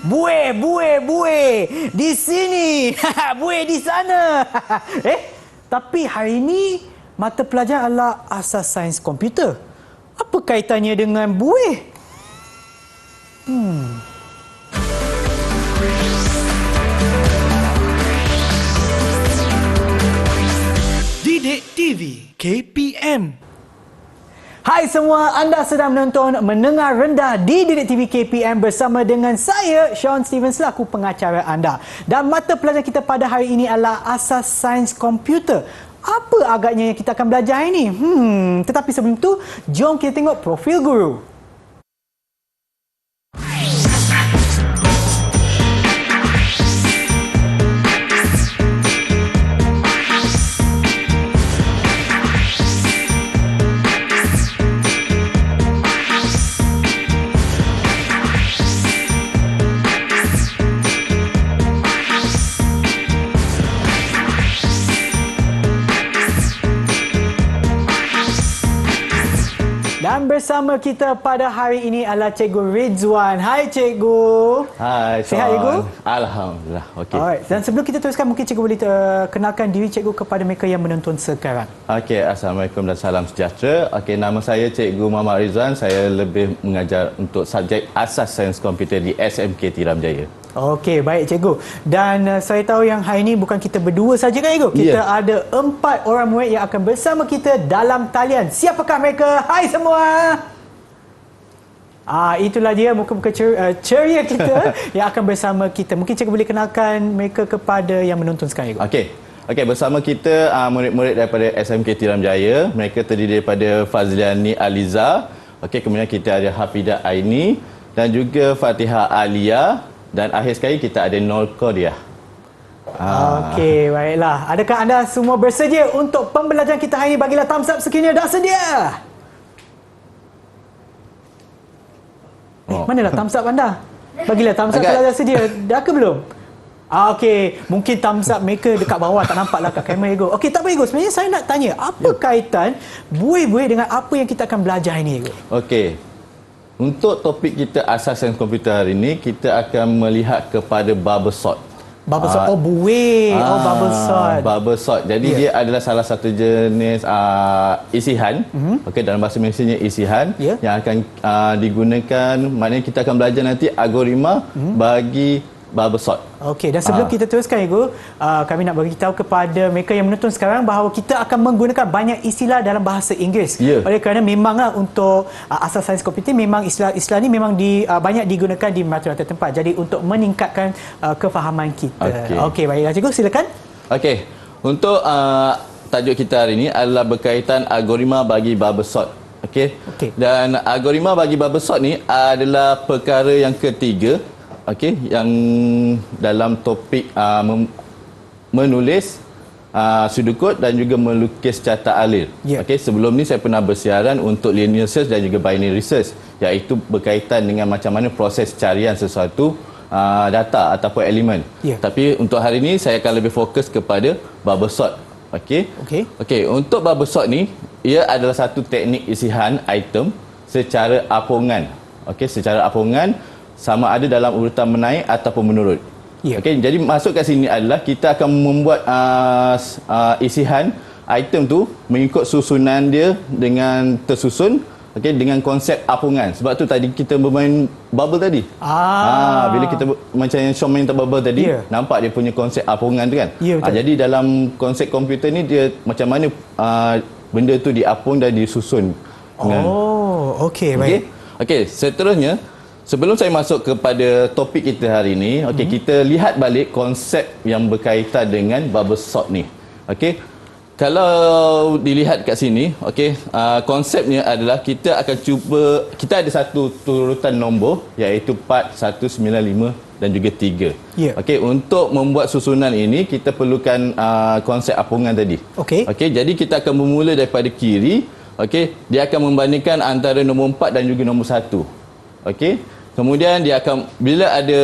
Buih di sini, buih di sana. Tapi hari ini mata pelajaran adalah asas sains komputer. Apa kaitannya dengan buih? Didik TV KPM. Hai semua, anda sedang menonton Mendengar Rendah di Didik TV KPM bersama dengan saya, Sean Steven, selaku pengacara anda. Dan mata pelajaran kita pada hari ini adalah asas sains komputer. Apa agaknya yang kita akan belajar hari ini? Tetapi sebelum itu, jom kita tengok profil guru. Dan bersama kita pada hari ini adalah Cikgu Rizwan. Hai Cikgu. Hai, Sihat Cikgu? Alhamdulillah, okey. Alright. Dan sebelum kita teruskan, mungkin Cikgu boleh kenalkan diri Cikgu kepada mereka yang menonton sekarang. Okey, Assalamualaikum dan salam sejahtera. Okey, nama saya Cikgu Muhammad Rizwan. Saya lebih mengajar untuk subjek asas sains komputer di SMK Tiram Jaya. Okey, baik Cikgu. Dan saya tahu yang hari ini bukan kita berdua saja kan Cikgu? Kita ada 4 orang murid yang akan bersama kita dalam talian. Siapakah mereka? Hai semua! Itulah dia muka-muka ceria kita yang akan bersama kita. Mungkin Cikgu boleh kenalkan mereka kepada yang menonton sekarang Cikgu. Okey, bersama kita murid-murid daripada SMK Tiram Jaya. Mereka terdiri daripada Fazliani Aliza. Okey, kemudian kita ada Hafidah Aini dan juga Fatihah Alia. Dan akhir sekali kita ada Nur Qadiah. Okey, baiklah. Adakah anda semua bersedia untuk pembelajaran kita hari ini? Bagilah thumbs up sekiranya dah sedia. Manalah thumbs up anda? Bagilah thumbs up kalau dah sedia. Dah ke belum? Okey, mungkin thumbs up mereka dekat bawah, tak nampaklah kat kamera Ego. Okey, tak apa Ego. Sebenarnya saya nak tanya, apa kaitan buih-buih dengan apa yang kita akan belajar hari ini Ego? Okey. Untuk topik kita asas sains komputer hari ini, kita akan melihat kepada bubble sort. Bubble sort, buih. Bubble sort. Bubble sort. Jadi dia adalah salah satu jenis isihan. Okey, dalam bahasa Malaysianya isihan yang akan digunakan, maknanya kita akan belajar nanti algoritma bagi bubble sort. Okey, dan sebelum kita teruskan Ego, kami nak bagi tahu kepada mereka yang menonton sekarang bahawa kita akan menggunakan banyak istilah dalam bahasa Inggeris. Oleh kerana memanglah untuk asas sains komputer, memang istilah-istilah ni memang banyak digunakan di rata-rata tempat. Jadi untuk meningkatkan kefahaman kita. Okey, baiklah Cikgu, silakan. Okey. Untuk tajuk kita hari ini adalah berkaitan algoritma bagi bubble sort. Okey. Dan algoritma bagi bubble sort ni adalah perkara yang ketiga. Okey, yang dalam topik menulis sudut dan juga melukis carta alil. Okey, sebelum ni saya pernah bersiaran untuk linear search dan juga binary search, iaitu berkaitan dengan macam mana proses carian sesuatu data ataupun elemen. Tapi untuk hari ini saya akan lebih fokus kepada bubble sort. Okey, untuk bubble sort ni, ia adalah satu teknik isihan item secara apungan. Okey, secara apungan, sama ada dalam urutan menaik ataupun menurut. Okey, jadi masuk kat sini adalah kita akan membuat isihan item tu mengikut susunan dia dengan tersusun, okey, dengan konsep apungan. Sebab tu tadi kita bermain bubble tadi. Bila kita macam yang Sean main bubble tadi, nampak dia punya konsep apungan tu kan. Jadi dalam konsep komputer ni dia macam mana benda tu diapung dan disusun. Okey, baik. Okey, seterusnya, sebelum saya masuk kepada topik kita hari ini, kita lihat balik konsep yang berkaitan dengan bubble sort ni. Okey, kalau dilihat kat sini, konsepnya adalah kita akan cuba, kita ada satu turutan nombor iaitu 4, 1, 9, 5 dan juga 3. Okey, untuk membuat susunan ini kita perlukan konsep apungan tadi. Okey, jadi kita akan bermula daripada kiri. Okey, dia akan membandingkan antara nombor 4 dan juga nombor 1. Okey, kemudian dia akan, bila ada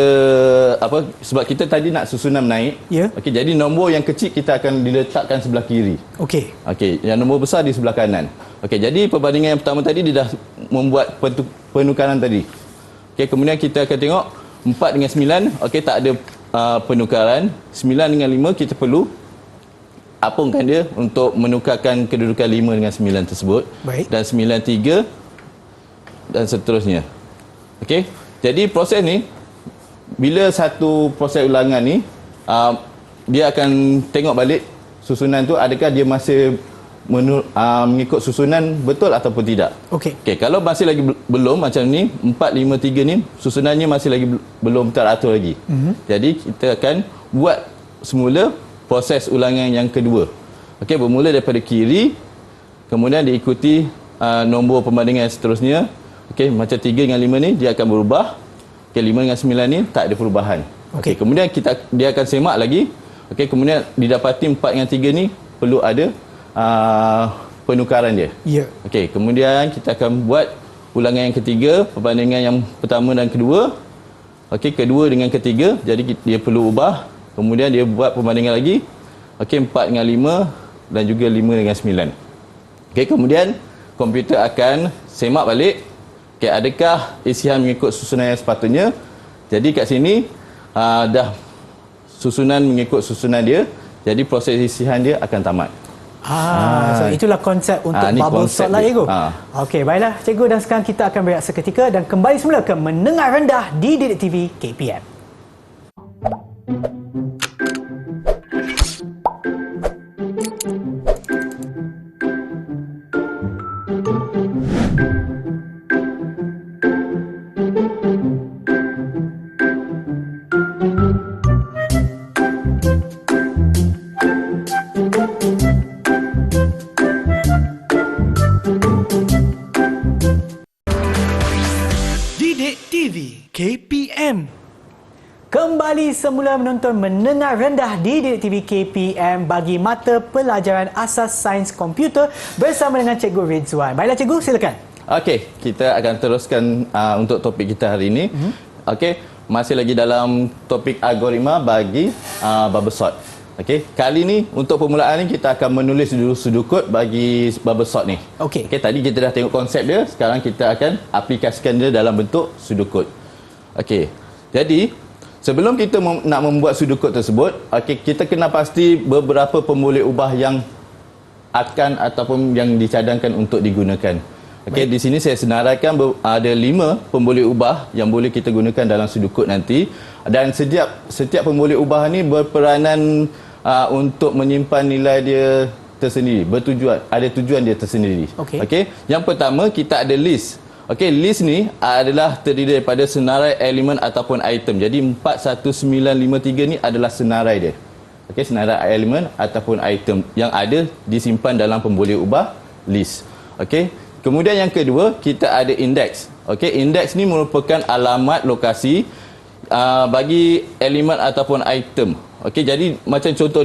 sebab kita tadi nak susunan naik. Okey, jadi nombor yang kecil kita akan diletakkan sebelah kiri. Okey, yang nombor besar di sebelah kanan. Okey, jadi perbandingan yang pertama tadi dia dah membuat penukaran tadi. Okey, kemudian kita akan tengok 4 dengan 9, okey, tak ada penukaran. 9 dengan 5 kita perlu apungkan dia untuk menukarkan kedudukan 5 dengan 9 tersebut. Baik. Dan 9 3 dan seterusnya. Okey. Jadi proses ni, bila satu proses ulangan ni, dia akan tengok balik susunan tu, adakah dia masih mengikut susunan betul ataupun tidak. Okey. Okey, kalau masih lagi belum macam ni, 4 5 3 ni susunannya masih lagi belum teratur lagi. Jadi kita akan buat semula proses ulangan yang kedua. Okey, bermula daripada kiri, kemudian diikuti nombor perbandingan seterusnya. Okey, macam 3 dengan 5 ni dia akan berubah. Okey, 5 dengan 9 ni tak ada perubahan. Okey, kemudian dia akan semak lagi. Okey, kemudian didapati 4 dengan 3 ni perlu ada penukaran dia. Ya. Okey, kemudian kita akan buat ulangan yang ketiga, perbandingan yang pertama dan kedua. Okey, kedua dengan ketiga, jadi dia perlu ubah. Kemudian dia buat perbandingan lagi. Okey, 4 dengan 5 dan juga 5 dengan 9. Okey, kemudian komputer akan semak balik. Okey, adakah isian mengikut susunan yang sepatutnya? Jadi kat sini dah susunan mengikut susunan dia. Jadi proses isian dia akan tamat. So itulah konsep untuk bubble sort lah, cikgu. Okey, baiklah cikgu, dan sekarang kita akan berehat seketika dan kembali semula ke Mendengar Rendah di Didik TV KPM. Didik TV KPM. Kembali semula menonton Mendengar Rendah di Didik TV KPM bagi mata pelajaran asas sains komputer bersama dengan Cikgu Ridzuan. Baiklah cikgu, silakan. Okey, kita akan teruskan untuk topik kita hari ini. Okey, masih lagi dalam topik algoritma bagi bubble sort. Okey, kali ni untuk permulaan ni kita akan menulis dulu sudut bagi bubble sort ni. Okey. Okey, tadi kita dah tengok konsep dia, sekarang kita akan aplikasikan dia dalam bentuk sudut. Okey. Jadi, sebelum kita nak membuat sudut tersebut, okey, kita kena pasti beberapa pemboleh ubah yang akan ataupun yang dicadangkan untuk digunakan. Okey, di sini saya senaraikan ada 5 pemboleh ubah yang boleh kita gunakan dalam sudut nanti, dan setiap pemboleh ubah ni berperanan untuk menyimpan nilai dia tersendiri, ada tujuan dia tersendiri. Okey, yang pertama kita ada list. Okey, list ni adalah terdiri daripada senarai elemen ataupun item. Jadi 41953 ni adalah senarai dia. Okey, senarai elemen ataupun item yang ada disimpan dalam pemboleh ubah list. Okey, kemudian yang kedua kita ada indeks. Okey, indeks ni merupakan alamat lokasi bagi elemen ataupun item. Okey, jadi macam contoh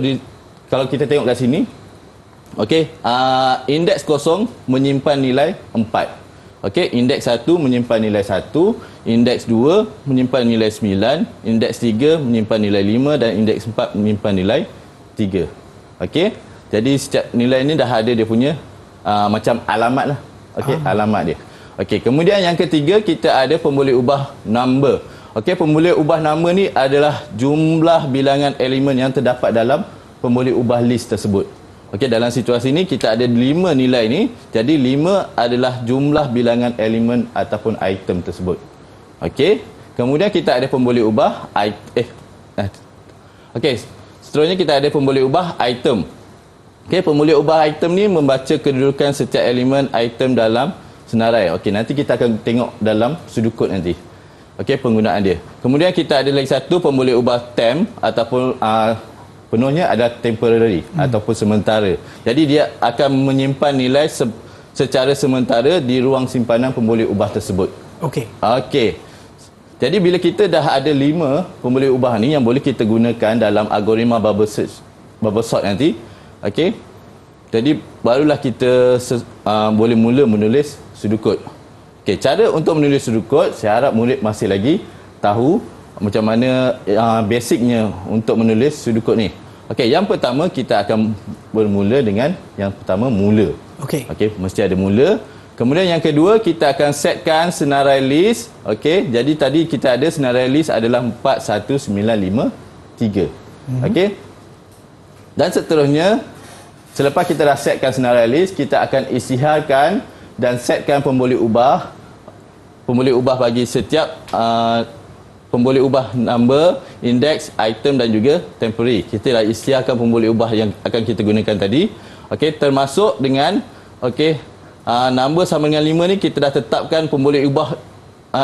kalau kita tengok kat sini. Okey, indeks 0 menyimpan nilai 4. Okey, indeks 1 menyimpan nilai 1, indeks 2 menyimpan nilai 9, indeks 3 menyimpan nilai 5 dan indeks 4 menyimpan nilai 3. Okey, jadi setiap nilai ni dah ada dia punya macam alamat lah. Okey, alamat dia. Okey, kemudian yang ketiga kita ada pemboleh ubah number. Okey, pemboleh ubah nama ni adalah jumlah bilangan elemen yang terdapat dalam pemboleh ubah list tersebut. Okey, dalam situasi ni kita ada 5 nilai ni. Jadi 5 adalah jumlah bilangan elemen ataupun item tersebut. Okey, kemudian kita ada pemboleh ubah Okey, seterusnya kita ada pemboleh ubah item. Okey, pemboleh ubah item ni membaca kedudukan setiap elemen item dalam senarai. Okey, nanti kita akan tengok dalam sudut kod nanti. Okey, penggunaan dia. Kemudian kita ada lagi satu pemboleh ubah temp ataupun penuhnya adalah temporary ataupun sementara. Jadi dia akan menyimpan nilai secara sementara di ruang simpanan pemboleh ubah tersebut. Okey. Okey. Jadi bila kita dah ada 5 pemboleh ubah ni yang boleh kita gunakan dalam algoritma bubble sort nanti. Okey. Jadi barulah kita boleh mula menulis sudut kod. Okey, cara untuk menulis sudut kod, saya harap murid masih lagi tahu macam mana basicnya untuk menulis sudut kod ni. Okey, yang pertama kita akan bermula dengan yang pertama mula. Okey. Okey, mesti ada mula. Kemudian yang kedua, kita akan setkan senarai list. Okey, jadi tadi kita ada senarai list adalah 41953. Okey. Dan seterusnya, selepas kita dah setkan senarai list, kita akan isytiharkan dan setkan pemboleh ubah bagi setiap pemboleh ubah number, index, item dan juga temporary. Kita dah isytiharkan pemboleh ubah yang akan kita gunakan tadi. Okey, termasuk dengan number sama dengan 5 ni, kita dah tetapkan pemboleh ubah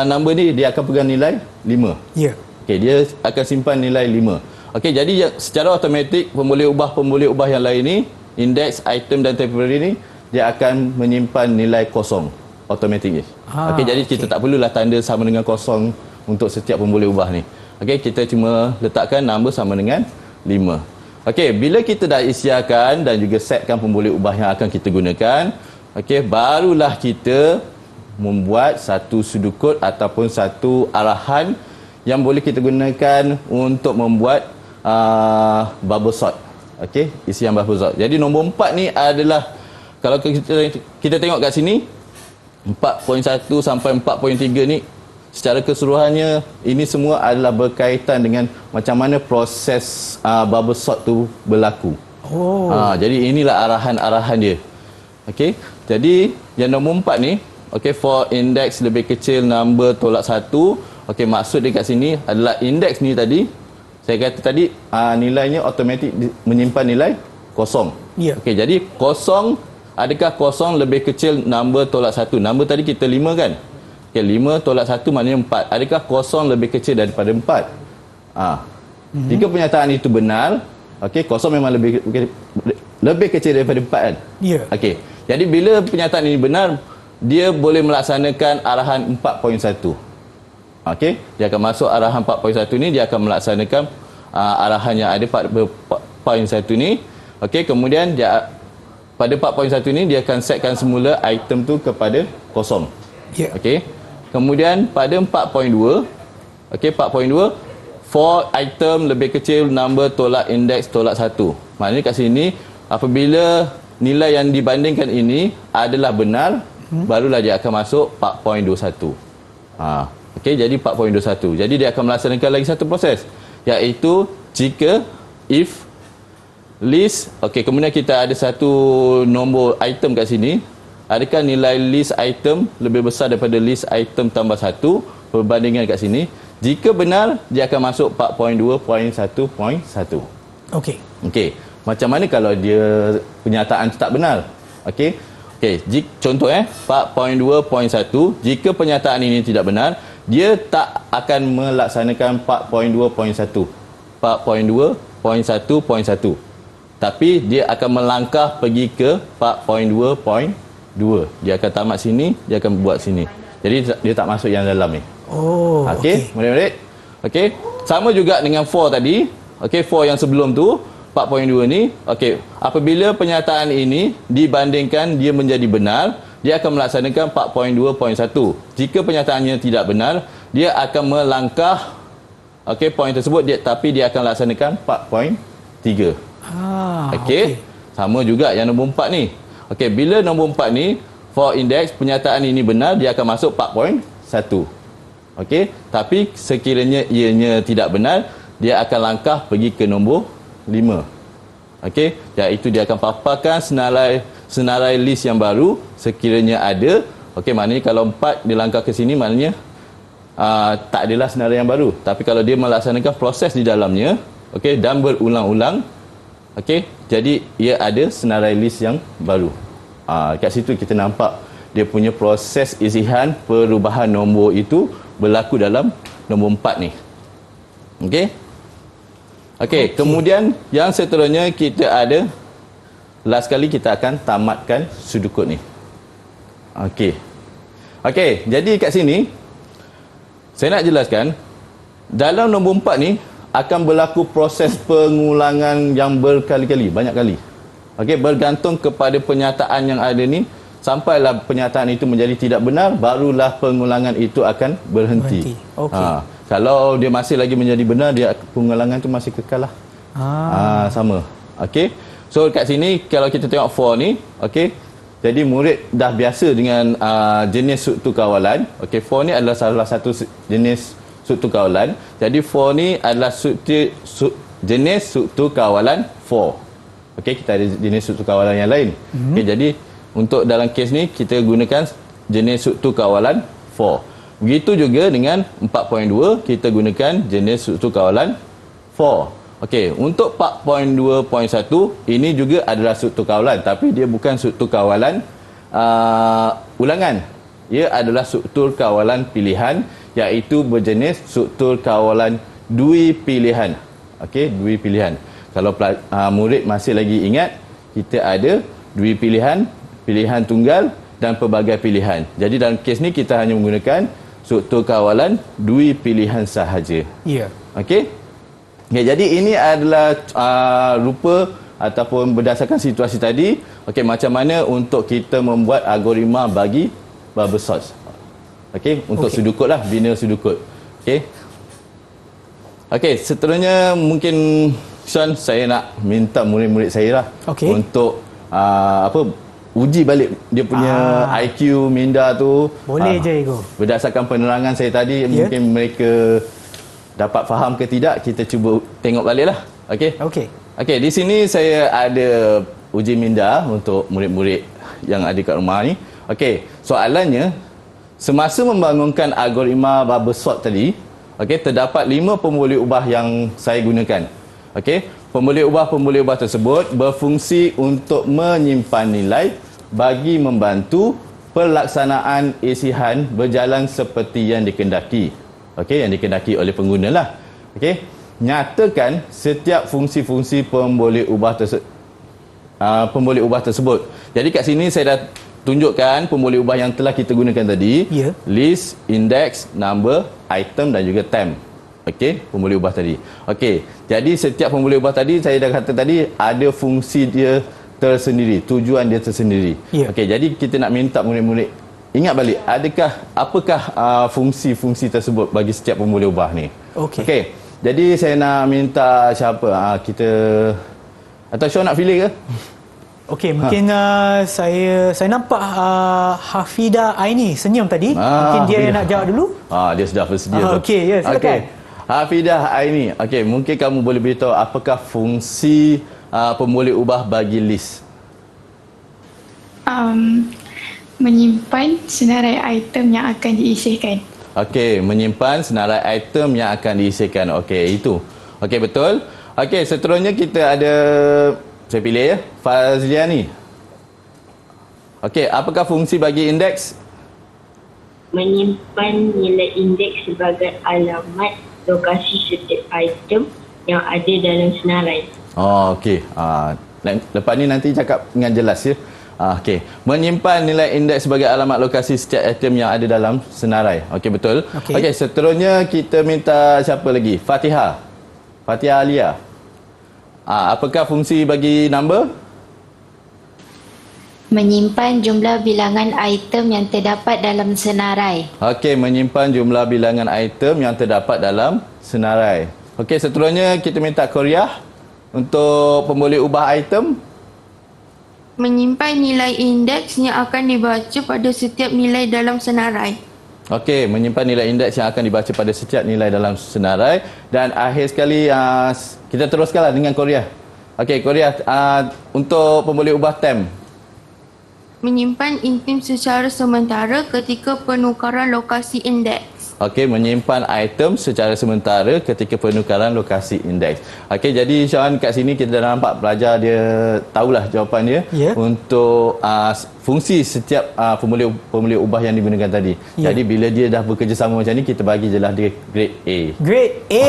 number ni dia akan pegang nilai 5. Ya. Okey, dia akan simpan nilai 5. Okey, jadi secara automatik pemboleh ubah yang lain ni, index, item dan temporary ni, dia akan menyimpan nilai kosong automatik. Okey, jadi kita tak perlulah tanda sama dengan kosong untuk setiap pemboleh ubah ni. Okey, kita cuma letakkan number sama dengan 5. Okey, bila kita dah isytiharkan dan juga setkan pemboleh ubah yang akan kita gunakan, okey, barulah kita membuat satu sudut kod ataupun satu arahan yang boleh kita gunakan untuk membuat bubble sort. Okey, isian bubble sort. Jadi nombor 4 ni adalah, kalau kita tengok kat sini, 4.1 sampai 4.3 ni secara keseluruhannya ini semua adalah berkaitan dengan macam mana proses bubble sort tu berlaku. Jadi inilah arahan-arahan dia. Okey, jadi yang nombor 4 ni, okey, for index lebih kecil number tolak 1. Okey, maksud dia kat sini adalah index ni tadi, saya kata tadi nilainya automatik menyimpan nilai kosong. Ya. Okey, jadi kosong, adakah kosong lebih kecil number tolak 1? Number tadi kita 5 kan? Okey, 5 tolak 1 maknanya 4. Adakah kosong lebih kecil daripada 4? Jika pernyataan itu benar, okey, kosong memang lebih kecil daripada 4 kan? Ya. Okey. Jadi bila pernyataan ini benar, dia boleh melaksanakan arahan 4.1. Okey, dia akan masuk arahan 4.1 ni, dia akan melaksanakan arahan yang ada pada 4.1 ni. Okey, kemudian dia pada 4.1 ni dia akan setkan semula item tu kepada kosong. Ya. Okey. Kemudian pada 4.2, okey, 4.2 for item lebih kecil number tolak index tolak 1. Maknanya kat sini apabila nilai yang dibandingkan ini adalah benar, barulah dia akan masuk 4.21. Okey, jadi 4.21. Jadi dia akan melaksanakan lagi satu proses, iaitu jika if list, okey, kemudian kita ada satu nombor item kat sini, adakah nilai list item lebih besar daripada list item tambah 1, perbandingan kat sini. Jika benar, dia akan masuk 4.2.1.1. Okey. Okey, macam mana kalau dia pernyataan itu tak benar? Okey. Okey, contoh 4.2.1, jika pernyataan ini tidak benar, dia tak akan melaksanakan 4.2.1. 4.2.1.1. Tapi dia akan melangkah pergi ke 4.2.2. Dia akan tamat sini, dia akan buat sini. Jadi dia tak masuk yang dalam ni. Okey, murid-murid. Okey, sama juga dengan 4 tadi. Okey, 4 yang sebelum tu, 4.2 ni, okey, apabila pernyataan ini dibandingkan dia menjadi benar, dia akan melaksanakan 4.2.1. Jika pernyataannya tidak benar, dia akan melangkah poin tersebut, tapi dia akan laksanakan 4.3. Okey. Sama juga yang nombor 4 ni. Okey, bila nombor 4 ni for index pernyataan ini benar, dia akan masuk 4.1. Okey, tapi sekiranya ianya tidak benar, dia akan langkah pergi ke nombor 5. Okey, iaitu dia akan paparkan senarai list yang baru sekiranya ada. Okey, maknanya kalau 4 dia langkah ke sini, maknanya tak adalah senarai yang baru. Tapi kalau dia melaksanakan proses di dalamnya, okey, dan berulang-ulang, okey, jadi ia ada senarai list yang baru. Kat situ kita nampak dia punya proses isihan perubahan nombor itu berlaku dalam nombor 4 ni. Okey. Okey, kemudian yang seterusnya kita ada, last kali kita akan tamatkan sudut kod ni. Okey. Okey, jadi kat sini saya nak jelaskan dalam nombor 4 ni akan berlaku proses pengulangan yang berkali-kali, banyak kali. Okey, bergantung kepada pernyataan yang ada ni, sampailah pernyataan itu menjadi tidak benar, barulah pengulangan itu akan berhenti. Okey. Kalau dia masih lagi menjadi benar, dia pengulangan tu masih kekal lah. Sama. Okey. So kat sini kalau kita tengok 4 ni, okey, Jadi murid dah biasa dengan jenis struktur kawalan. Okey, 4 ni adalah salah satu jenis struktur kawalan. Jadi 4 ni adalah jenis struktur kawalan 4. Okey, kita ada jenis struktur kawalan yang lain. Okey, jadi untuk dalam kes ni kita gunakan jenis struktur kawalan 4. Begitu juga dengan 4.2 kita gunakan jenis struktur kawalan 4. Okey, untuk 4.2.1 ini juga adalah struktur kawalan tapi dia bukan struktur kawalan ulangan. Ia adalah struktur kawalan pilihan iaitu berjenis struktur kawalan dui pilihan. Okey, dui pilihan. Kalau murid masih lagi ingat, kita ada dui pilihan, pilihan tunggal dan pelbagai pilihan. Jadi dalam kes ni kita hanya menggunakan struktur kawalan dui pilihan sahaja. Ya. Okey. Okay, jadi ini adalah rupa ataupun berdasarkan situasi tadi, okey, macam mana untuk kita membuat algoritma bagi bubble sort. Okey, untuk sudukut lah, bina sudukut. Okey. Okey, seterusnya mungkin Sean, saya nak minta murid-murid saya lah untuk uji balik dia punya IQ minda tu. Boleh je Ego. Berdasarkan penerangan saya tadi, mungkin mereka dapat faham ke tidak, kita cuba tengok balik lah. Okey. Okey, di sini saya ada uji minda untuk murid-murid yang ada kat rumah ni. Okey, soalannya, semasa membangunkan algoritma bubble sort tadi, okey, terdapat 5 pemboleh ubah yang saya gunakan. Okey, pemboleh ubah tersebut berfungsi untuk menyimpan nilai bagi membantu pelaksanaan isihan berjalan seperti yang dikehendaki. Okey, yang dikehendaki oleh pengguna lah. Okey, nyatakan setiap fungsi-fungsi pemboleh ubah tersebut. Jadi kat sini saya dah tunjukkan pemboleh ubah yang telah kita gunakan tadi. List, index, number, item dan juga temp. Okey, pemboleh ubah tadi. Okey, jadi setiap pemboleh ubah tadi saya dah kata tadi ada fungsi dia tersendiri, tujuan dia tersendiri. Okey, jadi kita nak minta murid-murid ingat balik, apakah fungsi-fungsi tersebut bagi setiap pemboleh ubah ni. Okey. Jadi saya nak minta siapa? Kita atau Syah nak pilih ke? Okey, mungkin saya nampak Hafidah Aini senyum tadi. Mungkin dia yang nak jawab dulu. Dia sudah bersedia. Okey, ya, silakan. Hafidah Aini. Okey, mungkin kamu boleh beritahu apakah fungsi pemboleh ubah bagi list? Menyimpan senarai item yang akan diisihkan. Okey, menyimpan senarai item yang akan diisihkan. Okey, itu. Okey, betul. Okey, seterusnya kita ada, saya pilih ya, Fazliani. Okey, apakah fungsi bagi indeks? Menyimpan nilai indeks sebagai alamat lokasi setiap item yang ada dalam senarai. Okey. Lepas ni nanti cakap dengan jelas ya. Okey, menyimpan nilai indeks sebagai alamat lokasi setiap item yang ada dalam senarai. Okey, betul. Okey, seterusnya kita minta siapa lagi? Fatihah Alia. Apakah fungsi bagi number? Menyimpan jumlah bilangan item yang terdapat dalam senarai. Okey, menyimpan jumlah bilangan item yang terdapat dalam senarai. Okey, seterusnya kita minta Korea untuk pemboleh ubah item. Menyimpan nilai indeks yang akan dibaca pada setiap nilai dalam senarai. Okey, menyimpan nilai indeks yang akan dibaca pada setiap nilai dalam senarai. Dan akhir sekali, kita teruskanlah dengan Korea. Okey, Korea, untuk pemboleh ubah temp. Menyimpan item secara sementara ketika penukaran lokasi indeks. Okey, menyimpan item secara sementara ketika penukaran lokasi indeks. Okey, jadi Sean, kat sini kita dah nampak pelajar dia tahulah jawapan dia untuk fungsi setiap pemboleh ubah yang digunakan tadi. Jadi bila dia dah bekerjasama macam ni, kita bagi je lah dia grade A. Grade A.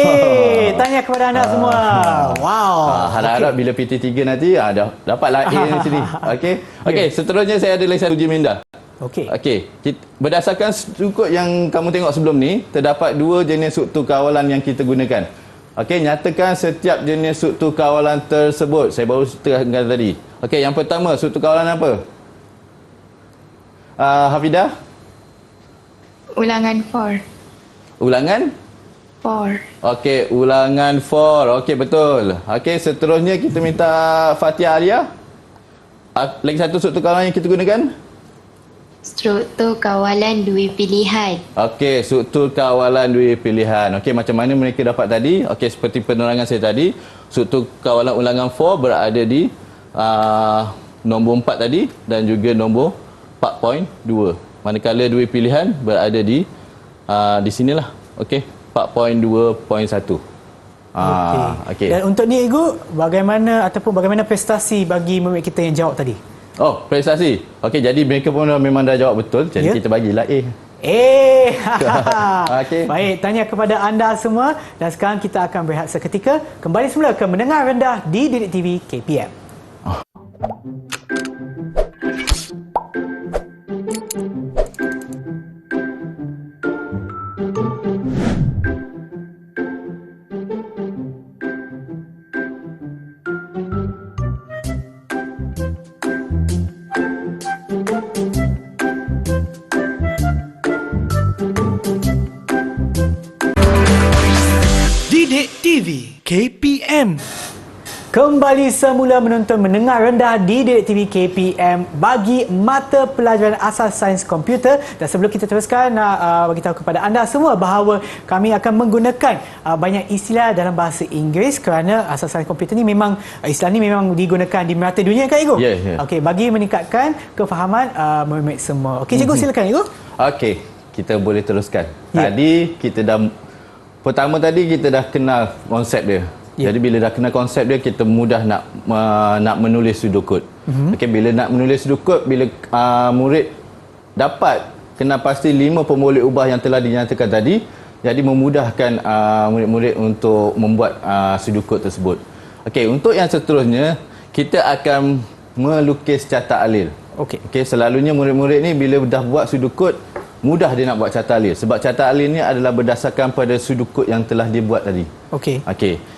Tanya kepada anda semua. Wow. Harap-harap bila PT3 nanti dah dapatlah A di sini. Okey, seterusnya saya ada lagi satu uji minda. Okey, berdasarkan struktur yang kamu tengok sebelum ni, terdapat 2 jenis struktur kawalan yang kita gunakan. Okey, nyatakan setiap jenis struktur kawalan tersebut. Saya baru terangkan tadi. Okey, yang pertama, struktur kawalan apa? Hafidah? Ulangan 4. Ulangan? 4. Okey, ulangan 4. Okey, betul. Okey, seterusnya kita minta Fatia Alia. Lagi satu struktur kawalan yang kita gunakan? Struktur kawalan dua pilihan. Okey, struktur kawalan dua pilihan. Okey, macam mana mereka dapat tadi? Okey, seperti penerangan saya tadi, struktur kawalan ulangan 4 berada di nombor 4 tadi dan juga nombor 4.2. Manakala dua pilihan berada di sinilah. Okey, 4.2.1. Okey. Dan untuk ni Igu, bagaimana prestasi bagi murid kita yang jawab tadi? Oh, prestasi. Okey, jadi mereka pun memang dah jawab betul. Jadi kita bagilah A. Okey. Baik, tanya kepada anda semua. Dan sekarang kita akan berehat seketika. Kembali semula ke Mendengar Rendah di Didik TV KPM. Didik TV KPM. Kembali semula menonton Mendengar Rendah di Didik TV KPM bagi mata pelajaran asas sains komputer. Dan sebelum kita teruskan, nak bagi tahu kepada anda semua bahawa kami akan menggunakan banyak istilah dalam bahasa Inggeris kerana asas sains komputer ni memang istilah ni memang digunakan di merata dunia, kan Igu? Ya. Okey, bagi meningkatkan kefahaman murid semua. Okey, cikgu silakan Igu. Okey, kita boleh teruskan. Ya. Tadi kita dah kenal konsep dia. Ya. Jadi bila dah kenal konsep dia, kita mudah nak menulis sudut. Okey, bila nak menulis sudut, bila murid dapat kenal pasti 5 pemboleh ubah yang telah dinyatakan tadi, jadi memudahkan murid-murid untuk membuat sudut tersebut. Okey, untuk yang seterusnya, kita akan melukis catak alil. Okey, selalunya murid-murid ni bila dah buat sudut mudah dia nak buat catak alil sebab catak alil ni adalah berdasarkan pada sudut kod yang telah dia buat tadi. Okey.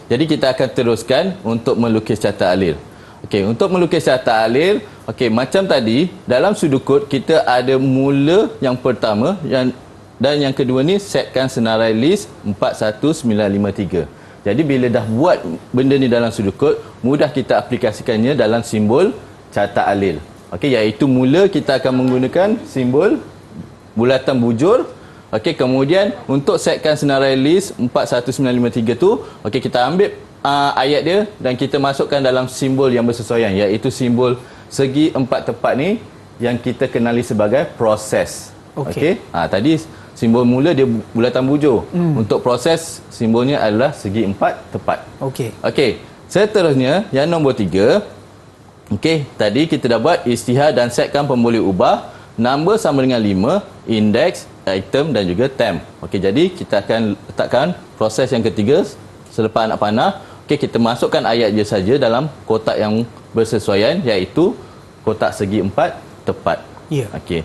Jadi kita akan teruskan untuk melukis catak alil. Okey, untuk melukis catak alil, okey, macam tadi dalam sudut kod kita ada mula yang pertama dan yang kedua ni setkan senarai list 41953. Jadi bila dah buat benda ni dalam sudut kod, mudah kita aplikasikannya dalam simbol catak alil. Okey, iaitu mula kita akan menggunakan simbol bulatan bujur. Okey, kemudian untuk setkan senarai list 41953 tu, okey, kita ambil ayat dia dan kita masukkan dalam simbol yang bersesuaian, iaitu simbol segi 4 tepat ni yang kita kenali sebagai proses. Okey. Tadi simbol mula dia bulatan bujur. Untuk proses simbolnya adalah segi 4 tepat. Okey. Seterusnya yang nombor 3. Okey, tadi kita dah buat isytihar dan setkan pemboleh ubah, number sama dengan 5, indeks, item dan juga tem. Okey, jadi kita akan letakkan proses yang ketiga selepas anak panah. Okey, kita masukkan ayat je saja dalam kotak yang bersesuaian, iaitu kotak segi 4 tepat. Ya. Okey.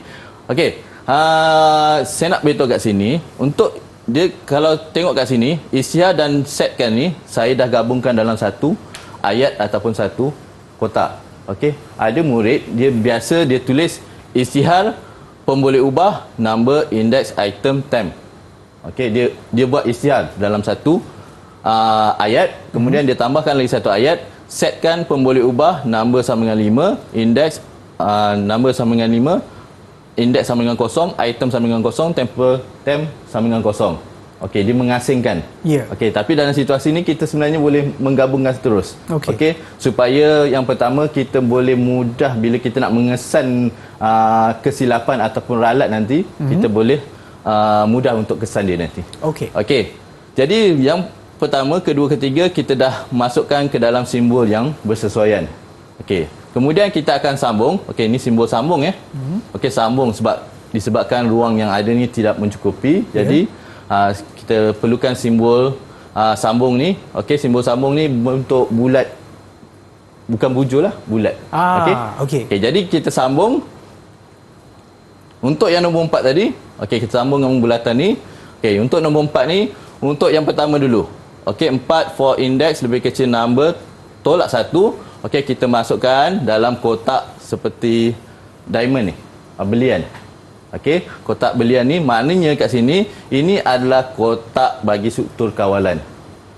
Saya nak beritahu kat sini, untuk dia kalau tengok kat sini, isytihar dan setkan ni saya dah gabungkan dalam satu ayat ataupun satu kotak. Okey. Ada murid dia biasa dia tulis isytihar, pemboleh ubah, number, indeks, item, tem. Okey, dia buat isytihar dalam satu ayat, kemudian dia tambahkan lagi satu ayat, setkan pemboleh ubah, number sama dengan 5, indeks number sama dengan 5, indeks sama dengan 0, item sama dengan 0, tem sama dengan 0. Okey, dia mengasingkan. Okey, tapi dalam situasi ni kita sebenarnya boleh menggabungkan terus. Okey, supaya yang pertama kita boleh mudah bila kita nak mengesan kesilapan ataupun ralat nanti, kita boleh mudah untuk kesan dia nanti. Okey. Jadi yang pertama, kedua, ketiga kita dah masukkan ke dalam simbol yang bersesuaian. Okey. Kemudian kita akan sambung. Okey, ini simbol sambung ya. Okey, sambung disebabkan ruang yang ada ni tidak mencukupi. Jadi kita perlukan simbol sambung ni. Okey, simbol sambung ni bentuk bulat, bukan bujur lah, bulat. Okey, jadi kita sambung untuk yang nombor 4 tadi. Okey, kita sambung dengan bulatan ni. Okey, untuk nombor 4 ni, untuk yang pertama dulu. Okey, 4 for index lebih kecil number, tolak 1. Okey, kita masukkan dalam kotak seperti diamond ni, belian. Okey, kotak belian ni maknanya kat sini ini adalah kotak bagi struktur kawalan.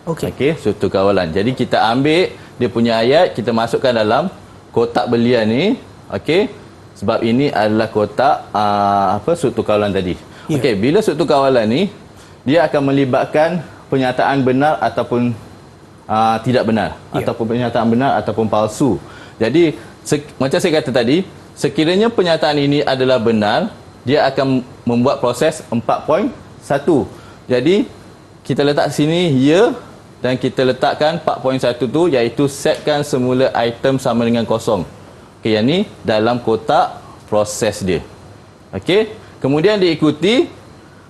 Okey, struktur kawalan. Jadi kita ambil dia punya ayat, kita masukkan dalam kotak belian ni, okey, sebab ini adalah kotak struktur kawalan tadi. Ya. Okey, bila struktur kawalan ni dia akan melibatkan pernyataan benar ataupun tidak benar, ataupun pernyataan benar ataupun palsu. Jadi macam saya kata tadi, sekiranya pernyataan ini adalah benar, dia akan membuat proses 4.1. Jadi kita letak sini ya, dan kita letakkan 4.1 tu iaitu setkan semula item sama dengan kosong. Okey, yang ni dalam kotak proses dia. Okey, kemudian diikuti,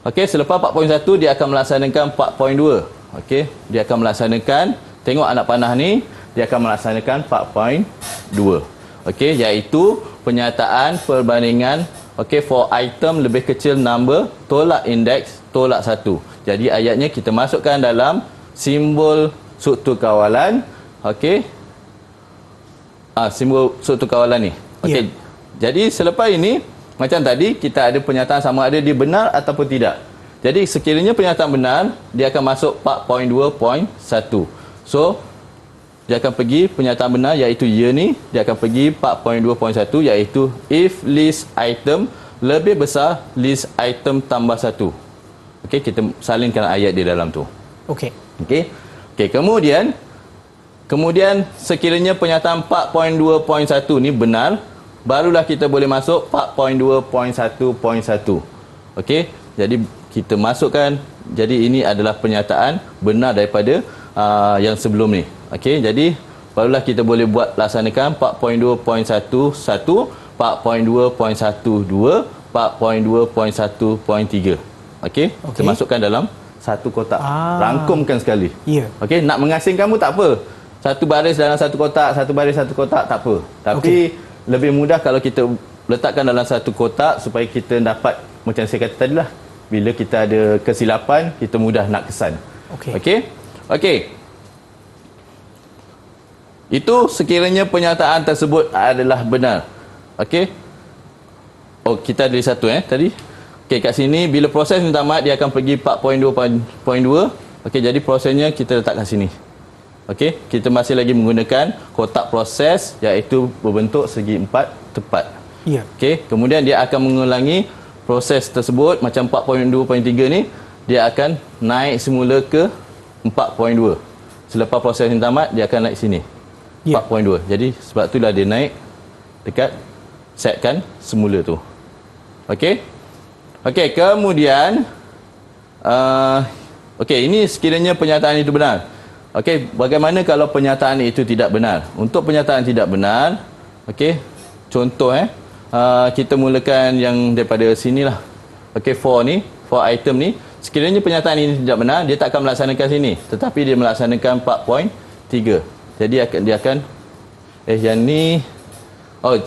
okey, selepas 4.1 dia akan melaksanakan 4.2. Okey, dia akan melaksanakan, tengok anak panah ni, dia akan melaksanakan 4.2. Okey, iaitu penyataan perbandingan, okey, for item lebih kecil number tolak indeks tolak 1. Jadi ayatnya kita masukkan dalam simbol struktur kawalan, okey. Simbol struktur kawalan ni. Okey. Jadi selepas ini macam tadi kita ada pernyataan sama ada dia benar ataupun tidak. Jadi sekiranya pernyataan benar, dia akan masuk 4.2.1. So dia akan pergi pernyataan benar iaitu ya ni, dia akan pergi 4.2.1 iaitu if list item lebih besar list item tambah 1. Okey, kita salinkan ayat di dalam tu. Okey. Okey. Okey, kemudian sekiranya pernyataan 4.2.1 ni benar, barulah kita boleh masuk 4.2.1.1. Okey. Jadi kita masukkan, jadi ini adalah pernyataan benar daripada yang sebelum ni. Okey, jadi barulah kita boleh buat laksanakan 4.2.11, 4.2.12, 4.2.1.3. Okey, kita masukkan dalam satu kotak. Rangkumkan sekali. Ya. Okey, nak mengasing kamu tak apa. Satu baris dalam satu kotak, satu baris satu kotak tak apa. Tapi lebih mudah kalau kita letakkan dalam satu kotak supaya kita dapat, macam saya kata tadi lah, bila kita ada kesilapan, kita mudah nak kesan. Okey. Okey. Okey. Itu sekiranya pernyataan tersebut adalah benar. Okey. Oh, kita ada satu tadi. Okey, kat sini bila proses ni tamat, dia akan pergi 4.2.2. Okey, jadi prosesnya kita letak kat sini. Okey, kita masih lagi menggunakan kotak proses iaitu berbentuk segi 4 tepat. Ya. Okey, kemudian dia akan mengulangi proses tersebut macam 4.2.3 ni, dia akan naik semula ke 4.2. Selepas proses ni tamat, dia akan naik sini. 4.2. Jadi sebab itulah dia naik dekat setkan semula tu. Okey. Okey, kemudian okey, ini sekiranya pernyataan itu benar. Okey, bagaimana kalau pernyataan itu tidak benar? Untuk pernyataan tidak benar, okey, contoh kita mulakan yang daripada sinilah. Okey, for item ni, sekiranya pernyataan ini tidak benar, dia tak akan melaksanakan sini, tetapi dia melaksanakan 4.3. Jadi dia akan yang ni,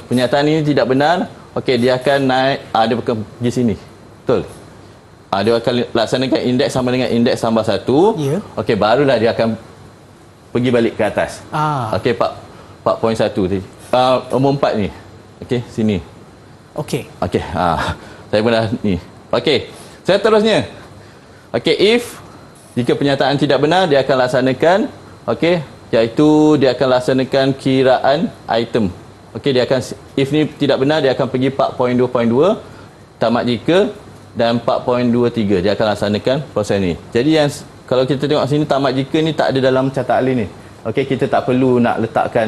pernyataan ini tidak benar. Okey, dia akan naik, dia akan pergi sini. Betul. Dia akan laksanakan indeks sama dengan indeks tambah 1. Ya. Okey, barulah dia akan pergi balik ke atas. Okey, 4.1 tadi. Nombor 4 ni. Okey, sini. Okey. Okey, saya pun dah ni. Okey, seterusnya. Okey, if jika pernyataan tidak benar, dia akan laksanakan, okey, iaitu dia akan laksanakan kiraan item. Okey, dia akan, if ni tidak benar, dia akan pergi 4.2.2 tamat jika, dan 4.23 dia akan laksanakan proses ni. Jadi yang kalau kita tengok sini tamat jika ni tak ada dalam catat alin ni. Okey, kita tak perlu nak letakkan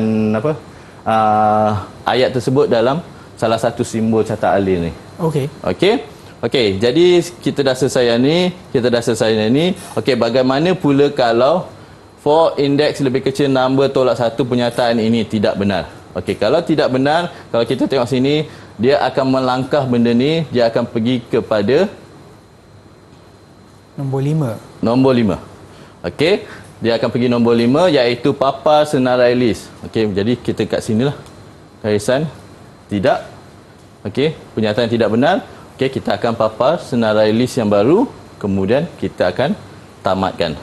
ayat tersebut dalam salah satu simbol catat alin ni. Okey. Okey. Okey, jadi kita dah selesai yang ni, kita dah selesai yang ni. Okey, bagaimana pula kalau for indeks lebih kecil number tolak 1 pernyataan ini tidak benar? Okey, kalau tidak benar, kalau kita tengok sini, dia akan melangkah benda ni, dia akan pergi kepada nombor 5. Nombor 5. Okey, dia akan pergi nombor 5 iaitu papar senarai list. Okey, jadi kita kat sinilah. Garisan tidak. Okey, pernyataan tidak benar. Okey, kita akan papar senarai list yang baru, kemudian kita akan tamatkan.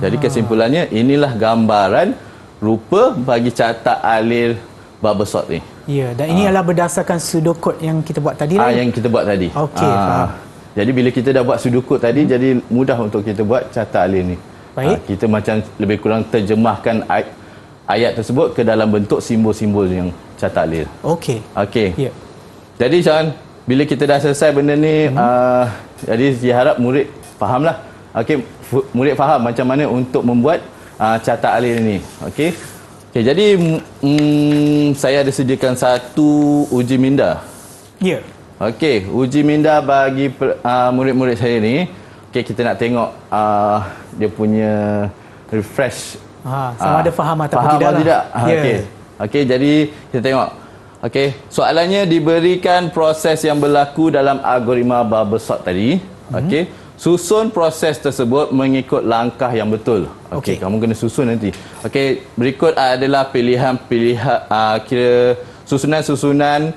Jadi kesimpulannya, inilah gambaran rupa bagi catat alir bubble sort ni. Ya, dan ini adalah berdasarkan pseudocode yang kita buat tadi lah. Yang kita buat tadi. Okey, faham. Jadi bila kita dah buat pseudocode tadi, jadi mudah untuk kita buat catat alir ni. Baik. Kita macam lebih kurang terjemahkan ayat tersebut ke dalam bentuk simbol-simbol yang catat alir. Okey. Okey. Ya. Jadi Sean, bila kita dah selesai benda ni, jadi saya harap murid fahamlah. Okey, murid faham macam mana untuk membuat catat alir ni. Okey. Okey, jadi saya ada sediakan satu uji minda. Ya. Okey, uji minda bagi murid-murid saya ni. Okey, kita nak tengok dia punya refresh. Sama ada faham ataupun faham tidak. Atau tidak. Ya. Okey. Okey, jadi kita tengok. Okey, soalannya diberikan proses yang berlaku dalam algoritma bubble sort tadi. Okey, susun proses tersebut mengikut langkah yang betul. Okey, kamu kena susun nanti. Okey, berikut adalah pilihan-pilihan kira susunan-susunan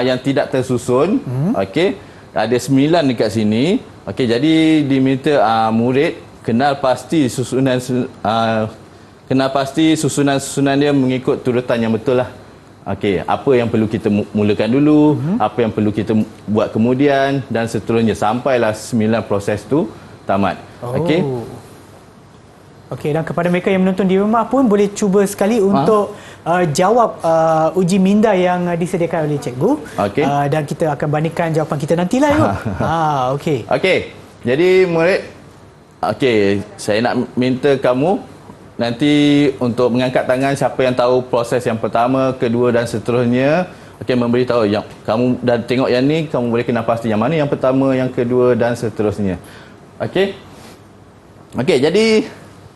yang tidak tersusun. Okey, ada 9 dekat sini. Okey, jadi diminta murid kenal pasti susunan dia mengikut turutan yang betul lah. Okey, apa yang perlu kita mulakan dulu, apa yang perlu kita buat kemudian dan seterusnya sampailah 9 proses tu tamat. Okey. Okey, dan kepada mereka yang menonton di rumah pun boleh cuba sekali untuk jawab uji minda yang disediakan oleh cikgu. Okey. Dan kita akan bandingkan jawapan kita nantilah yuk. Okey. Okey. Jadi murid, okey, saya nak minta kamu nanti untuk mengangkat tangan siapa yang tahu proses yang pertama, kedua dan seterusnya. Okey, memberitahu yang kamu dah tengok yang ni, kamu boleh kenal pasti yang mana yang pertama, yang kedua dan seterusnya. Okey. Okey, jadi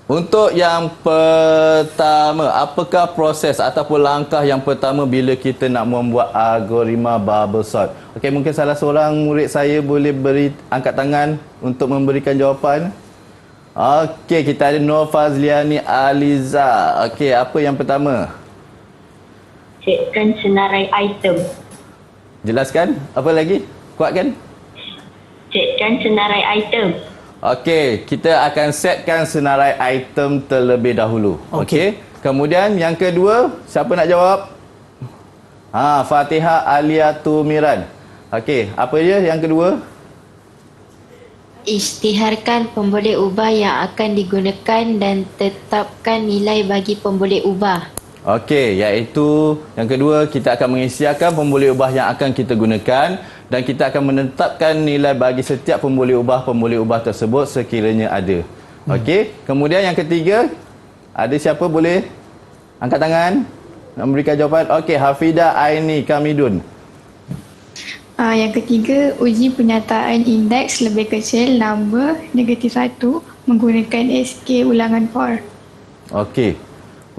untuk yang pertama, apakah proses ataupun langkah yang pertama bila kita nak membuat algoritma bubble sort? Okey, mungkin salah seorang murid saya boleh beri angkat tangan untuk memberikan jawapan. Okey, kita ada Nur Fazliani Aliza. Okey, apa yang pertama? Setkan senarai item. Jelaskan. Apa lagi? Kuatkan. Setkan senarai item. Okey, kita akan setkan senarai item terlebih dahulu. Okey. Kemudian yang kedua, siapa nak jawab? Fatihah Alia Tumiran. Okey, apa dia yang kedua? Isytiharkan pemboleh ubah yang akan digunakan dan tetapkan nilai bagi pemboleh ubah. Okey, iaitu yang kedua kita akan mengisytiharkan pemboleh ubah yang akan kita gunakan dan kita akan menetapkan nilai bagi setiap pemboleh ubah tersebut sekiranya ada. Okey, kemudian yang ketiga, ada siapa boleh angkat tangan nak memberikan jawapan? Okey, Hafidah Aini Kamidun. Yang ketiga, uji penyataan indeks lebih kecil nombor -1 menggunakan SK ulangan for. Okey.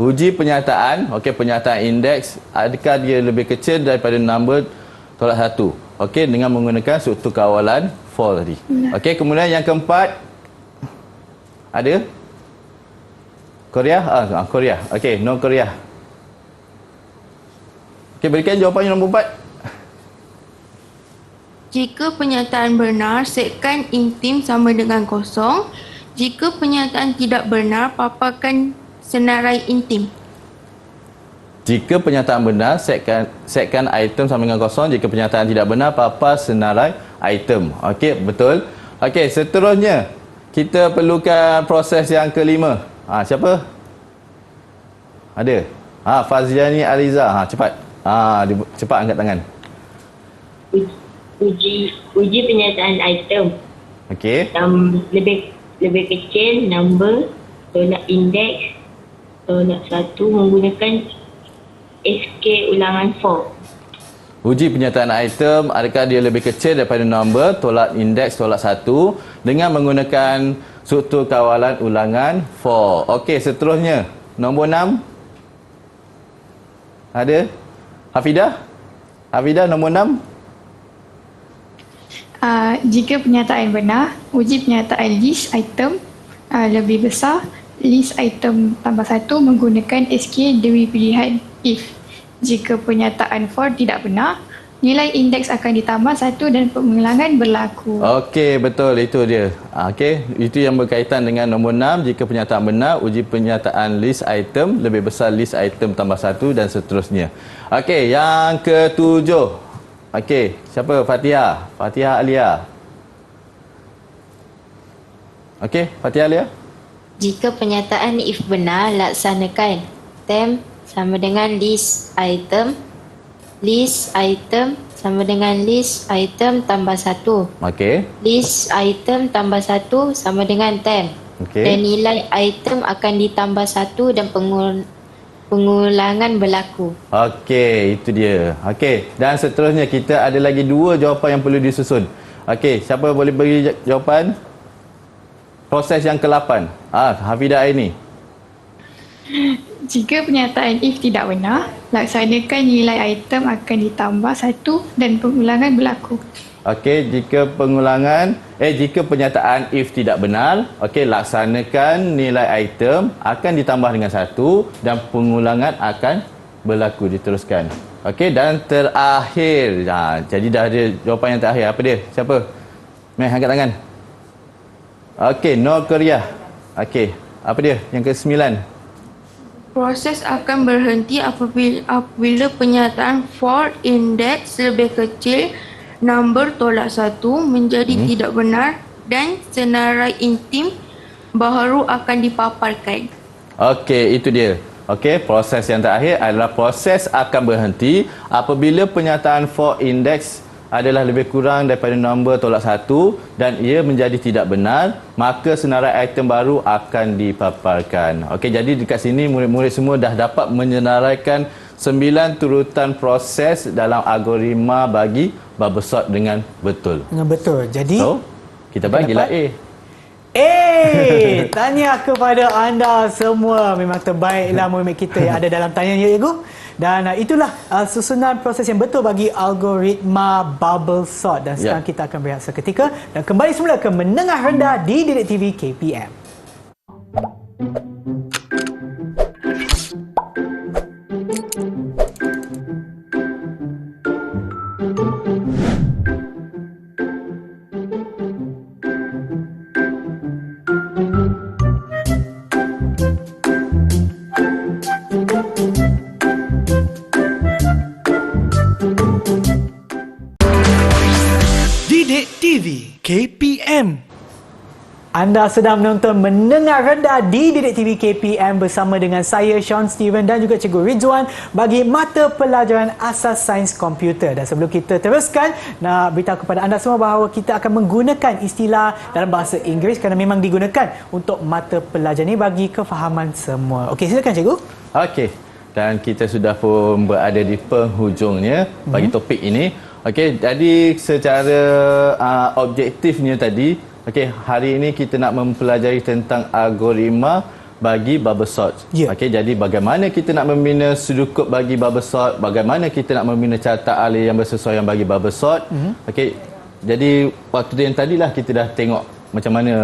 Uji penyataan, penyataan indeks, adakah dia lebih kecil daripada nombor tolak 1? Okey, dengan menggunakan struktur kawalan for tadi. Okey, kemudian yang keempat ada Korea? Korea. Okey, no Korea. Okey, berikan jawapan yang nombor 4. Jika pernyataan benar, setkan intim sama dengan kosong. Jika pernyataan tidak benar, paparkan senarai intim. Jika pernyataan benar, setkan item sama dengan kosong. Jika pernyataan tidak benar, papar senarai item. Okey, betul. Okey, seterusnya kita perlukan proses yang kelima. Siapa? Ada? Fazliani Aliza. Cepat. Cepat angkat tangan. Uji penyataan item. Okey. Lebih kecil nombor tolak indeks tolak 1 menggunakan SK ulangan for. Uji penyataan item, adakah dia lebih kecil daripada nombor tolak indeks tolak 1 dengan menggunakan struktur kawalan ulangan for. Okey, seterusnya nombor 6. Ada? Hafidah nombor 6. Jika pernyataan benar, uji pernyataan list item lebih besar, list item tambah 1 menggunakan SK demi pilihan if. Jika pernyataan for tidak benar, nilai indeks akan ditambah 1 dan pengulangan berlaku. Okey, betul, itu dia. Okey, itu yang berkaitan dengan nombor 6. Jika pernyataan benar, uji pernyataan list item lebih besar list item tambah 1 dan seterusnya. Okey, yang ketujuh. Okey, siapa? Fatihah Alia. Okey, Fatihah Alia. Jika pernyataan if benar, laksanakan. item sama dengan list item. List item sama dengan list item tambah 1. Okey. List item tambah 1 sama dengan temp. Okey. Dan nilai item akan ditambah 1 dan pengulangan berlaku. Okey, itu dia. Okey, dan seterusnya kita ada lagi 2 jawapan yang perlu disusun. Okey, siapa boleh bagi jawapan? Proses yang ke-8. Hafidah Aini. Jika pernyataan if tidak benar, laksanakan nilai item akan ditambah 1 dan pengulangan berlaku. Okey, jika pernyataan if tidak benar, okey, laksanakan nilai item akan ditambah dengan 1 dan pengulangan akan berlaku, diteruskan. Okey, dan terakhir. Jadi dah ada jawapan yang terakhir. Apa dia? Siapa? Meh, angkat tangan. Okey, Nur Korea. Okey, apa dia? Yang ke-9. Proses akan berhenti apabila pernyataan for index lebih kecil number tolak 1 menjadi tidak benar dan senarai intim baru akan dipaparkan. Okey, itu dia. Okey, proses yang terakhir adalah proses akan berhenti apabila pernyataan for index adalah lebih kurang daripada nombor tolak 1 dan ia menjadi tidak benar, maka senarai item baru akan dipaparkan. Okey, jadi dekat sini murid-murid semua dah dapat menyenaraikan 9 turutan proses dalam algoritma bagi bubble sort dengan betul. Dengan betul. Jadi So, kita bagilah A. Tahniah kepada anda semua. Memang terbaiklah murid kita yang ada dalam tanya ya, cikgu. Dan itulah susunan proses yang betul bagi algoritma bubble sort. Dan sekarang kita akan berehat seketika dan kembali semula ke Menengah Rendah di Didik TV KPM. Didik TV KPM. Anda sedang menonton Menengah Rendah di Didik TV KPM bersama dengan saya, Sean Steven dan juga Cikgu Ridzuan bagi mata pelajaran asas sains komputer. Dan sebelum kita teruskan, nak beritahu kepada anda semua bahawa kita akan menggunakan istilah dalam bahasa Inggeris kerana memang digunakan untuk mata pelajaran ini bagi kefahaman semua. Okey, silakan Cikgu. Okey, dan kita sudah pun berada di penghujungnya bagi topik ini. Okey, jadi secara objektifnya tadi, okey, hari ini kita nak mempelajari tentang algoritma bagi bubble sort. Ya. Okey, jadi bagaimana kita nak membina sudut bagi bubble sort, bagaimana kita nak membina carta alih yang bersesuaian bagi bubble sort. Okey, jadi waktu yang tadilah kita dah tengok macam mana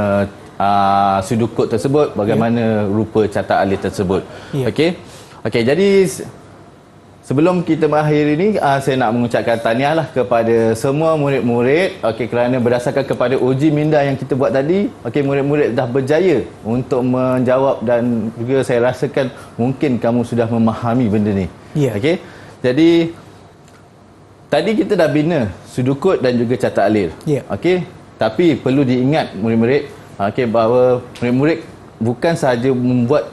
sudut kod tersebut, bagaimana rupa carta alih tersebut. Ya. Okey. Okey, jadi sebelum kita mengakhiri ini, saya nak mengucapkan tahniahlah kepada semua murid-murid, okey, kerana berdasarkan kepada uji minda yang kita buat tadi, okey, murid-murid dah berjaya untuk menjawab dan juga saya rasakan mungkin kamu sudah memahami benda ni. Ya. Okey. Jadi tadi kita dah bina sudut kod dan juga carta alih. Ya. Okey, tapi perlu diingat murid-murid, okey, bahawa murid-murid bukan sahaja membuat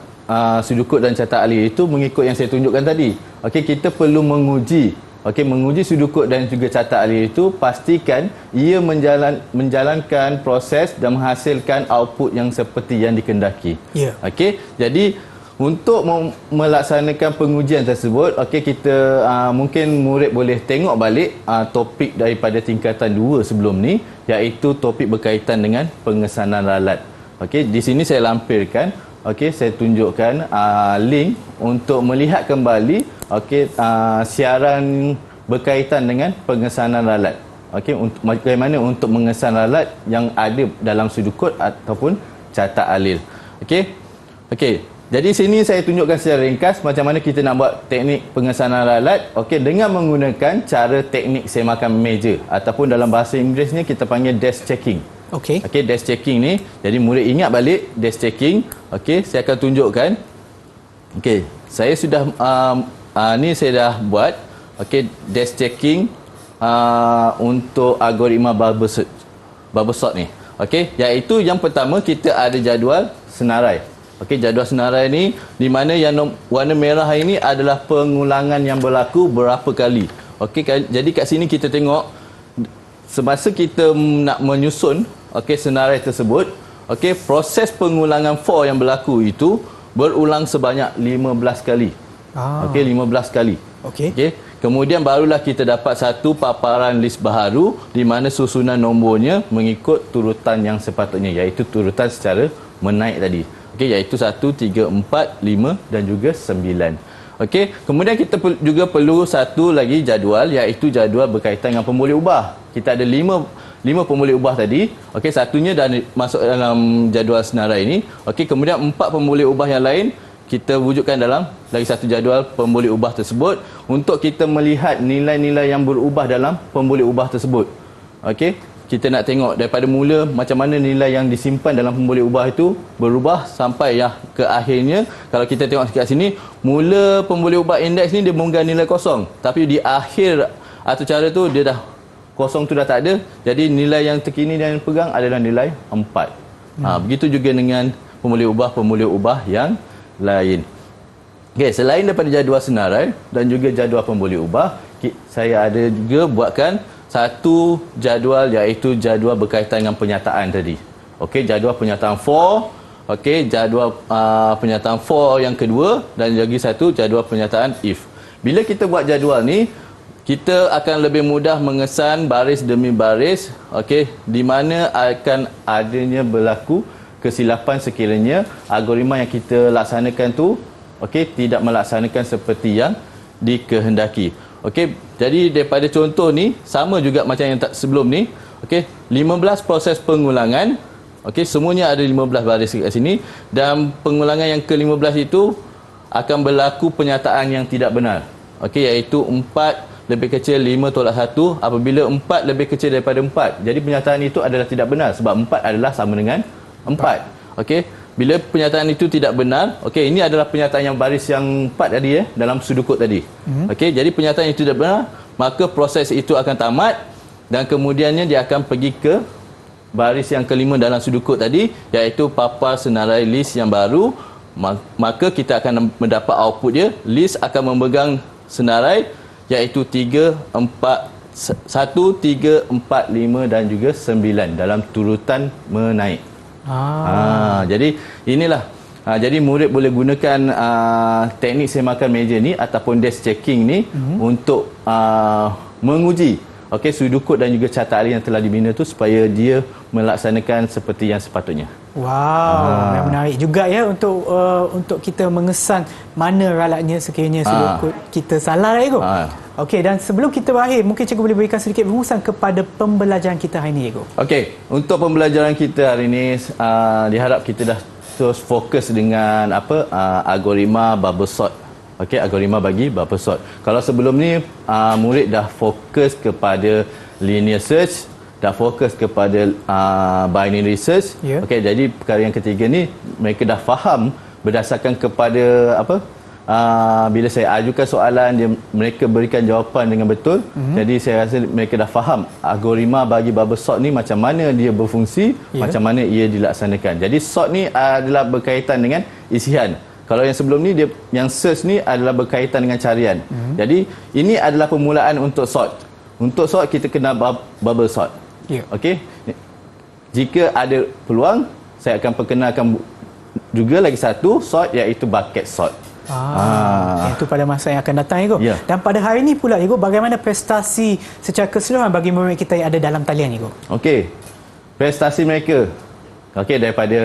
sudut kod dan carta alih itu mengikut yang saya tunjukkan tadi. Okey, kita perlu menguji. Okey, menguji sudut kod dan juga carta alih itu, pastikan ia menjalankan proses dan menghasilkan output yang seperti yang dikendaki. Ya. Okey, jadi untuk melaksanakan pengujian tersebut, okey, kita mungkin murid boleh tengok balik topik daripada tingkatan 2 sebelum ni, iaitu topik berkaitan dengan pengesanan ralat. Okey, di sini saya lampirkan. Okey, saya tunjukkan link untuk melihat kembali siaran berkaitan dengan pengesanan ralat. Okey, bagaimana untuk mengesan ralat yang ada dalam sudut kod ataupun carta alih. Okey. Okey. Jadi sini saya tunjukkan secara ringkas macam mana kita nak buat teknik pengesanan ralat. Okey, dengan menggunakan cara teknik semakan meja ataupun dalam bahasa Inggerisnya kita panggil desk checking. Okey. Okey, desk checking ni, jadi murid ingat balik desk checking. Okey, saya akan tunjukkan. Okey, saya sudah ni saya dah buat. Okey, desk checking untuk algoritma bubble sort ni. Okey, iaitu yang pertama kita ada jadual senarai. Okey, jadual senarai ni di mana yang warna merah ini adalah pengulangan yang berlaku berapa kali. Okey, jadi kat sini kita tengok semasa kita nak menyusun senarai tersebut, proses pengulangan for yang berlaku itu berulang sebanyak 15 kali. 15 kali. Okey. Kemudian barulah kita dapat satu paparan list baharu di mana susunan nombornya mengikut turutan yang sepatutnya, iaitu turutan secara menaik tadi. Iaitu 1, 3, 4, 5 dan juga 9. Kemudian kita juga perlu satu lagi jadual, iaitu jadual berkaitan dengan pemboleh ubah. Kita ada 5 pemboleh ubah tadi. Satunya dah masuk dalam jadual senarai ini. Kemudian 4 pemboleh ubah yang lain kita wujudkan dalam lagi satu jadual pemboleh ubah tersebut untuk kita melihat nilai-nilai yang berubah dalam pemboleh ubah tersebut. Kita nak tengok daripada mula macam mana nilai yang disimpan dalam pemboleh ubah itu berubah sampai ke akhirnya. Kalau kita tengok kat sini, mula pemboleh ubah indeks ni dia memegang nilai kosong, tapi di akhir atau cara tu dia dah kosong tu dah tak ada. Jadi nilai yang terkini yang pegang adalah nilai 4. Begitu juga dengan pemboleh ubah yang lain. Selain daripada jadual senarai dan juga jadual pemboleh ubah, saya ada juga buatkan satu jadual, iaitu jadual berkaitan dengan penyataan tadi. Jadual penyataan for, jadual penyataan for yang kedua dan lagi satu jadual penyataan if. Bila kita buat jadual ni, kita akan lebih mudah mengesan baris demi baris, di mana akan adanya berlaku kesilapan sekiranya algoritma yang kita laksanakan tu tidak melaksanakan seperti yang dikehendaki. Jadi daripada contoh ni sama juga macam yang sebelum ni. 15 proses pengulangan. Semuanya ada 15 baris kat sini, dan pengulangan yang ke-15 itu akan berlaku penyataan yang tidak benar. Iaitu 4 lebih kecil 5 tolak 1 apabila 4 lebih kecil daripada 4. Jadi penyataan itu adalah tidak benar sebab 4 adalah sama dengan 4. Bila penyataan itu tidak benar, ini adalah penyataan yang baris yang 4 tadi dalam sudukut tadi. Jadi penyataan itu tidak benar, maka proses itu akan tamat dan kemudiannya dia akan pergi ke baris yang kelima dalam sudukut tadi, iaitu papar senarai list yang baru. Maka kita akan mendapat output dia. List akan memegang senarai iaitu 1, 3, 4, 5 dan juga 9 dalam turutan menaik. Jadi inilah. Jadi murid boleh gunakan teknik semakan meja ni ataupun desk checking ni untuk menguji sudukut dan juga carta alih yang telah dibina tu supaya dia melaksanakan seperti yang sepatutnya. Wow, menarik juga untuk kita mengesan mana ralatnya sekiranya sudukut kita salah dan sebelum kita berakhir, mungkin cikgu boleh berikan sedikit rumusan kepada pembelajaran kita hari ini, cikgu. Untuk pembelajaran kita hari ini diharap kita dah terus fokus dengan algoritma bubble sort. Algoritma bagi bubble sort. Kalau sebelum ni murid dah fokus kepada linear search, dah fokus kepada binary search. Jadi perkara yang ketiga ni mereka dah faham berdasarkan kepada bila saya ajukan soalan mereka berikan jawapan dengan betul. Jadi saya rasa mereka dah faham algoritma bagi bubble sort ni macam mana dia berfungsi, macam mana ia dilaksanakan. Jadi sort ni adalah berkaitan dengan isian. Kalau yang sebelum ni yang search ni adalah berkaitan dengan carian. Jadi ini adalah permulaan untuk sort. Untuk sort kita kena bubble sort. Jika ada peluang, saya akan perkenalkan juga lagi satu sort, iaitu bucket sort. Itu pada masa yang akan datang, cikgu. Dan pada hari ini pula, cikgu, bagaimana prestasi secara keseluruhan bagi murid kita yang ada dalam talian, cikgu? Prestasi mereka daripada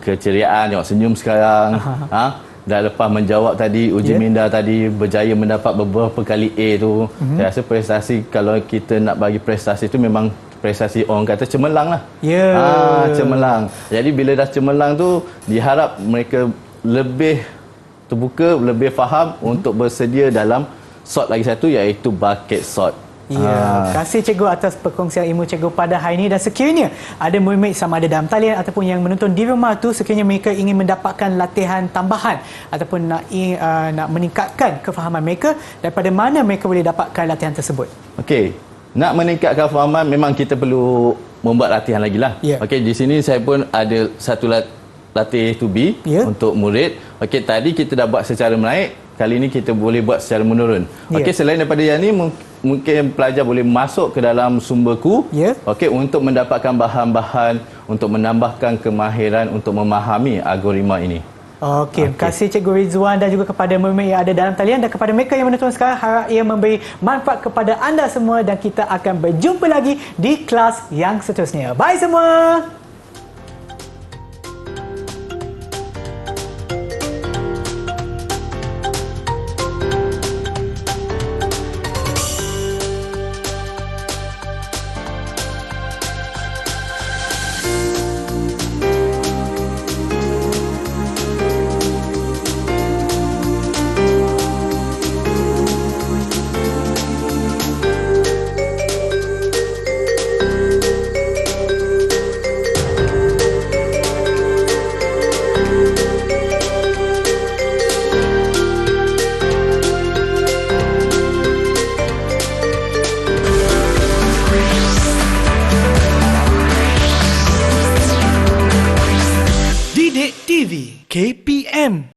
keceriaan, tengok senyum sekarang, dah lepas menjawab tadi uji minda tadi, berjaya mendapat beberapa kali A tu. Saya rasa prestasi, kalau kita nak bagi prestasi tu memang prestasi orang kata cemerlang lah. Cemerlang. Jadi bila dah cemerlang tu, diharap mereka lebih terbuka, lebih faham untuk bersedia dalam sort lagi satu, iaitu bucket sort. Terima kasih cikgu atas perkongsian ilmu cikgu pada hari ini. Dan sekiranya ada murid sama ada dalam talian ataupun yang menonton di rumah tu, sekiranya mereka ingin mendapatkan latihan tambahan ataupun nak meningkatkan kefahaman mereka, daripada mana mereka boleh dapatkan latihan tersebut? Nak meningkatkan kefahaman memang kita perlu membuat latihan lagi lah. Di sini saya pun ada satu latih to be Ya. untuk murid. Okey, tadi kita dah buat secara menaik, kali ini kita boleh buat secara menurun. Ya. Okey, selain daripada yang ni mungkin pelajar boleh masuk ke dalam sumberku, Ya. okey, untuk mendapatkan bahan-bahan untuk menambahkan kemahiran untuk memahami algoritma ini. Okey, terima kasih Cikgu Rizwan dan juga kepada murid yang ada dalam talian dan kepada mereka yang menonton sekarang, harap ia memberi manfaat kepada anda semua dan kita akan berjumpa lagi di kelas yang seterusnya. Bye semua! Didik TV KPM